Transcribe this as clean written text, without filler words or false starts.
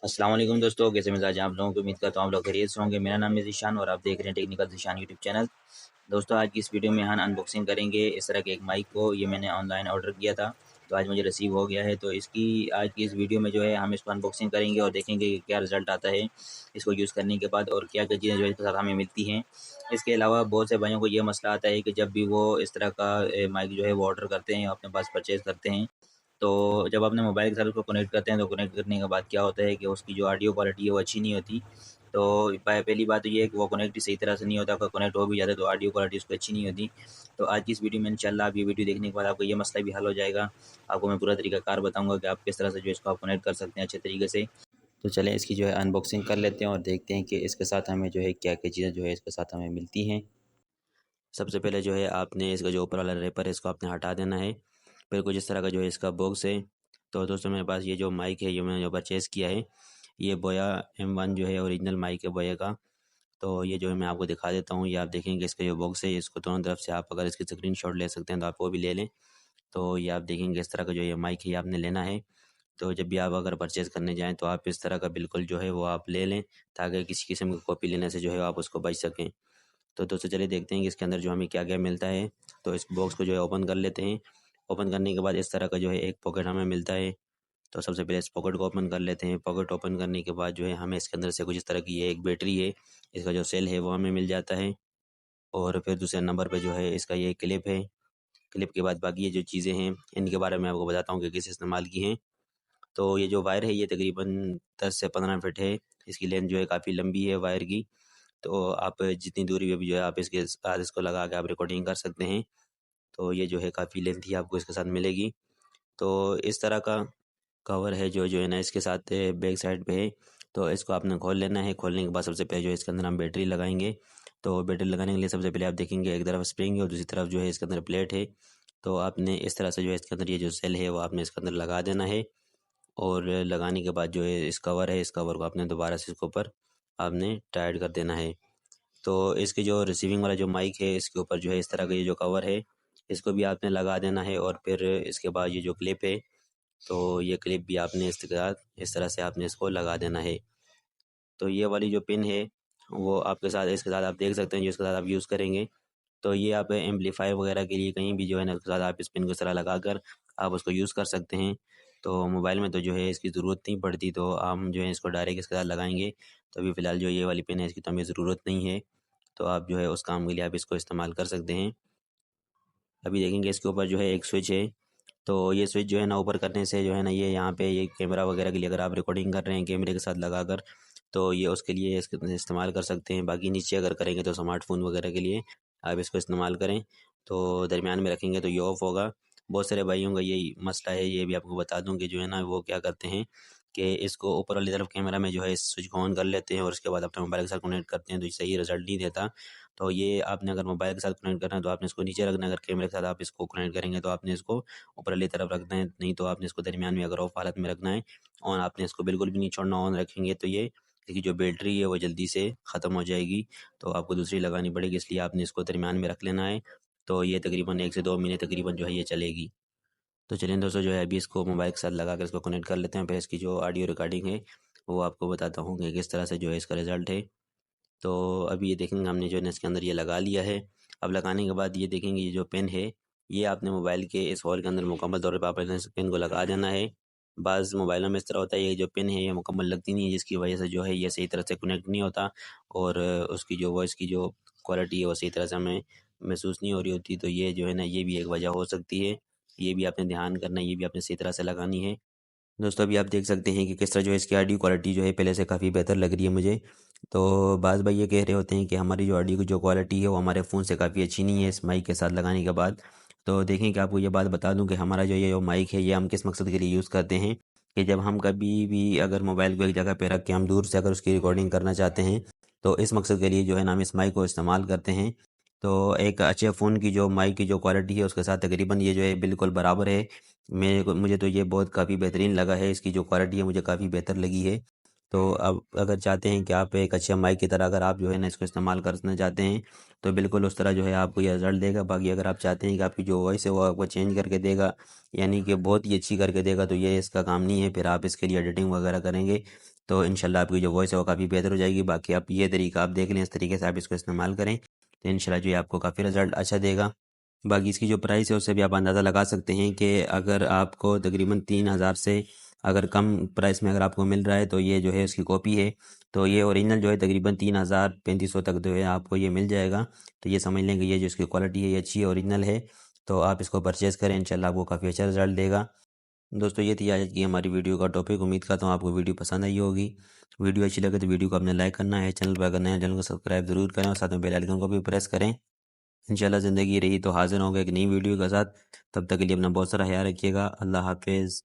अस्सलाम वालेकुम दोस्तों, कैसे मिजाज हैं आप लोगों को। उम्मीद करता हूँ आप लोग खैरियत से होंगे। मेरा नाम है ज़ीशान और आप देख रहे हैं टेक्निकल ज़ीशान यूट्यूब चैनल। दोस्तों, आज की इस वीडियो में हम अनबॉक्सिंग करेंगे इस तरह के एक माइक को। ये मैंने ऑनलाइन ऑर्डर किया था, तो आज मुझे रिसीव हो गया है। तो इसकी आज की इस वीडियो में जो है हम इसको अनबॉक्सिंग करेंगे और देखेंगे कि क्या रिज़ल्ट आता है इसको यूज़ करने के बाद, और क्या क्या चीज़ें जो है इसके साथ हमें मिलती हैं। इसके अलावा बहुत से भाइयों को ये मसला आता है कि जब भी वो इस तरह का माइक जो है वो ऑर्डर करते हैं, अपने पास परचेज़ करते हैं, तो जब अपने मोबाइल के साथ उसको कनेक्ट करते हैं, तो कनेक्ट करने के बाद क्या होता है कि उसकी जो ऑडियो क्वालिटी है वो अच्छी नहीं होती। तो पहली बात तो ये है कि वो कनेक्ट सही तरह से नहीं होता, अगर कनेक्ट हो भी जाता है तो ऑडियो क्वालिटी उसकी अच्छी नहीं होती। तो आज की इस वीडियो में इंशाल्लाह आप ये वीडियो देखने के बाद आपको ये मसला भी हल हो जाएगा। आपको मैं पूरा तरीकाकार बताऊंगा कि आप किस तरह से जो इसको आप कनेक्ट कर सकते हैं अच्छे तरीके से। तो चलें इसकी जो है अनबॉक्सिंग कर लेते हैं और देखते हैं कि इसके साथ हमें जो है क्या क्या चीज़ें जो है इसके साथ हमें मिलती हैं। सबसे पहले जो है आपने इसका जो ऊपर वाला रैपर है इसको आपने हटा देना है। फिर कुछ इस तरह का जो है इसका बॉक्स है। तो दोस्तों, मेरे पास ये जो माइक है ये मैंने जो परचेज़ किया है, ये बोया M1 जो है ओरिजिनल माइक है बोया का। तो ये जो है मैं आपको दिखा देता हूँ। ये आप देखेंगे इसका जो बॉक्स है, इसको दोनों तरफ से आप अगर इसकी स्क्रीनशॉट ले सकते हैं तो आप वो भी ले लें। तो ये आप देखेंगे इस तरह का जो ये माइक है ये आपने लेना है। तो जब भी आप अगर परचेज़ करने जाएँ तो आप इस तरह का बिल्कुल जो है वो आप ले लें, ताकि किसी किस्म की कॉपी लेने से जो है आप उसको बच सकें। तो दोस्तों, चलिए देखते हैं कि इसके अंदर जो हमें क्या क्या मिलता है। तो इस बॉक्स को जो है ओपन कर लेते हैं। ओपन करने के बाद इस तरह का जो है एक पॉकेट हमें मिलता है। तो सबसे पहले इस पॉकेट को ओपन कर लेते हैं। पॉकेट ओपन करने के बाद जो है हमें इसके अंदर से कुछ इस तरह की ये एक बैटरी है, इसका जो सेल है वो हमें मिल जाता है। और फिर दूसरे नंबर पे जो है इसका ये क्लिप है। क्लिप के बाद बाकी ये जो चीज़ें हैं इनके बारे में आपको बताता हूँ कि किस इस्तेमाल की हैं। तो ये जो वायर है ये तकरीबन 10 से 15 फीट है। इसकी लेंथ जो है काफ़ी लंबी है वायर की। तो आप जितनी दूरी पे भी जो है आप इसके साथ इसको लगा के आप रिकॉर्डिंग कर सकते हैं। तो ये जो है काफ़ी लेंथी आपको इसके साथ मिलेगी। तो इस तरह का कवर है जो जो है ना इसके साथ बैक साइड पे है। तो इसको आपने खोल लेना है। खोलने के बाद सबसे पहले जो है इसके अंदर हम बैटरी लगाएंगे। तो बैटरी लगाने के लिए सबसे पहले आप देखेंगे एक तरफ स्प्रिंग है और दूसरी तरफ जो है इसके अंदर प्लेट है। तो आपने इस तरह से जो है इसके अंदर ये जो सेल है वो आपने इसके अंदर लगा देना है। और लगाने के बाद जो है इस कवर है, इस कवर को आपने दोबारा से इसके ऊपर आपने टाइट कर देना है। तो इसके जो रिसीविंग वाला जो माइक है इसके ऊपर जो है इस तरह का ये जो कवर है इसको भी आपने लगा देना है। और फिर इसके बाद ये जो क्लिप है, तो ये क्लिप भी आपने इसके साथ इस तरह से आपने इसको लगा देना है। तो ये वाली जो पिन है वो आपके साथ इसके साथ आप देख सकते हैं, जो इसके साथ आप यूज़ करेंगे। तो ये आप एम्पलीफायर वगैरह के लिए कहीं भी जो है ना उसके साथ आप इस पिन को इस तरह लगा कर आप उसको यूज़ कर सकते हैं। तो मोबाइल में तो जो है इसकी ज़रूरत नहीं पड़ती, तो हम जो है इसको डायरेक्ट इसके साथ लगाएंगे। तो अभी फ़िलहाल जो ये वाली पिन है इसकी तो हमें ज़रूरत नहीं है। तो आप जो है उस काम के लिए आप इसको इस्तेमाल कर सकते हैं। अभी देखेंगे इसके ऊपर जो है एक स्विच है। तो ये स्विच जो है ना ऊपर करने से जो है ना ये यहाँ पे ये कैमरा वगैरह के लिए अगर आप रिकॉर्डिंग कर रहे हैं कैमरे के साथ लगाकर, तो ये उसके लिए इसका इस्तेमाल कर सकते हैं। बाकी नीचे अगर करेंगे तो स्मार्टफोन वगैरह के लिए आप इसको इस्तेमाल करें। तो दरमियान में रखेंगे तो ये ऑफ होगा। बहुत सारे भाइयों का यही मसला है, ये भी आपको बता दूं कि जो है ना वो क्या करते हैं कि इसको ऊपर वाली तरफ कैमरा में जो है इस स्विच को ऑन कर लेते हैं और उसके बाद अपने मोबाइल के साथ कनेक्ट करते हैं, तो सही रिजल्ट नहीं देता। तो ये आपने अगर मोबाइल के साथ कनेक्ट करना है तो आपने इसको नीचे रखना है। अगर कैमरे के साथ आप इसको कनेक्ट करेंगे तो आपने इसको ऊपर वाली तरफ रखना है, नहीं तो आपने इसको दरमियान में अगर ऑफ हालत में रखना है। ऑन आपने इसको बिल्कुल भी नहीं छोड़ना। ऑन रखेंगे तो ये इसकी जो बैटरी है वो जल्दी से ख़त्म हो जाएगी, तो आपको दूसरी लगानी पड़ेगी। इसलिए आपने इसको दरमियान में रख लेना है। तो ये तकरीबन 1 से 2 महीने तकरीबन जो है ये चलेगी। तो चलिए दोस्तों, जो है अभी इसको मोबाइल के साथ लगा कर इसको कनेक्ट कर लेते हैं। फिर इसकी जो ऑडियो रिकॉर्डिंग है वो आपको बताता हूँ कि किस तरह से जो है इसका रिज़ल्ट है। तो अभी ये देखेंगे हमने जो है ना इसके अंदर ये लगा लिया है। अब लगाने के बाद ये देखेंगे ये जो पेन है ये आपने मोबाइल के इस होल के अंदर मुकम्मल तौर पे आपने इस पेन को लगा देना है। बाज़ मोबाइलों में इस तरह होता है ये जो पेन है ये मुकम्मल लगती नहीं है, जिसकी वजह से जो है ये सही तरह से कनेक्ट नहीं होता और उसकी जो वॉइस की जो क्वालिटी है वो सही तरह से हमें महसूस नहीं हो रही होती। तो ये जो है ना ये भी एक वजह हो सकती है। ये भी आपने ध्यान करना है, ये भी आपने सही तरह से लगानी है। दोस्तों, अभी आप देख सकते हैं कि किस तरह जो है इसकी ऑडियो क्वालिटी जो है पहले से काफ़ी बेहतर लग रही है मुझे। तो बाज़ भाई ये कह रहे होते हैं कि हमारी जो ऑडियो की जो क्वालिटी है वो हमारे फ़ोन से काफ़ी अच्छी नहीं है इस माइक के साथ लगाने के बाद। तो देखें कि आपको ये बात बता दूं कि हमारा जो ये माइक है ये हम किस मकसद के लिए यूज़ करते हैं कि जब हम कभी भी अगर मोबाइल को एक जगह पे रख के हम दूर से अगर उसकी रिकॉर्डिंग करना चाहते हैं, तो इस मकसद के लिए जो है ना हम इस माइक को इस्तेमाल करते हैं। तो एक अच्छे फ़ोन की जो माइक की जो क्वालिटी है उसके साथ तकरीबन ये जो है बिल्कुल बराबर है। मेरे को मुझे तो ये बहुत काफ़ी बेहतरीन लगा है, इसकी जो क्वालिटी है मुझे काफ़ी बेहतर लगी है। तो अब अगर चाहते हैं कि आप एक अच्छे माइक की तरह अगर आप जो है ना इसको इस्तेमाल करना चाहते हैं, तो बिल्कुल उस तरह जो है आपको ये रिज़ल्ट देगा। बाकी अगर आप चाहते हैं कि आपकी जो वॉइस है वो आपको चेंज करके देगा, यानी कि बहुत ही अच्छी करके देगा, तो ये इसका काम नहीं है। फिर आप इसके लिए एडिटिंग वगैरह करेंगे तो इंशाल्लाह आपकी जो वॉइस है वो काफ़ी बेहतर हो जाएगी। बाकी आप ये तरीका आप देख लें, इस तरीके से आप इसको इस्तेमाल करें तो इंशाल्लाह जो है आपको काफ़ी रिज़ल्ट अच्छा देगा। बाकी इसकी जो प्राइस है उससे भी आप अंदाज़ा लगा सकते हैं कि अगर आपको तकरीबन 3000 से अगर कम प्राइस में अगर आपको मिल रहा है तो ये जो है उसकी कॉपी है। तो ये ओरिजिनल जो है तकरीबन 3000-3500 तक जो है आपको ये मिल जाएगा। तो ये समझ लें कि ये जो इसकी क्वालिटी है ये अच्छी है, ओरिजिनल है। तो आप इसको परचेज़ करें, इंशाल्लाह आपको काफ़ी अच्छा रिज़ल्ट देगा। दोस्तों ये थी आज की हमारी वीडियो का टॉपिक। उम्मीद करता हूँ आपको वीडियो पसंद आई होगी। वीडियो अच्छी लगे तो वीडियो को आपने लाइक करना है, चैनल पर अगर नए हैं चैनल को सब्सक्राइब ज़रूर करें और साथ में बेल आइकन को भी प्रेस करें। इंशाल्लाह ज़िंदगी रही तो हाज़िर होंगे एक नई वीडियो के साथ। तब तक के लिए अपना बहुत सारा ख्याल रखिएगा। अल्लाह हाफ़िज़।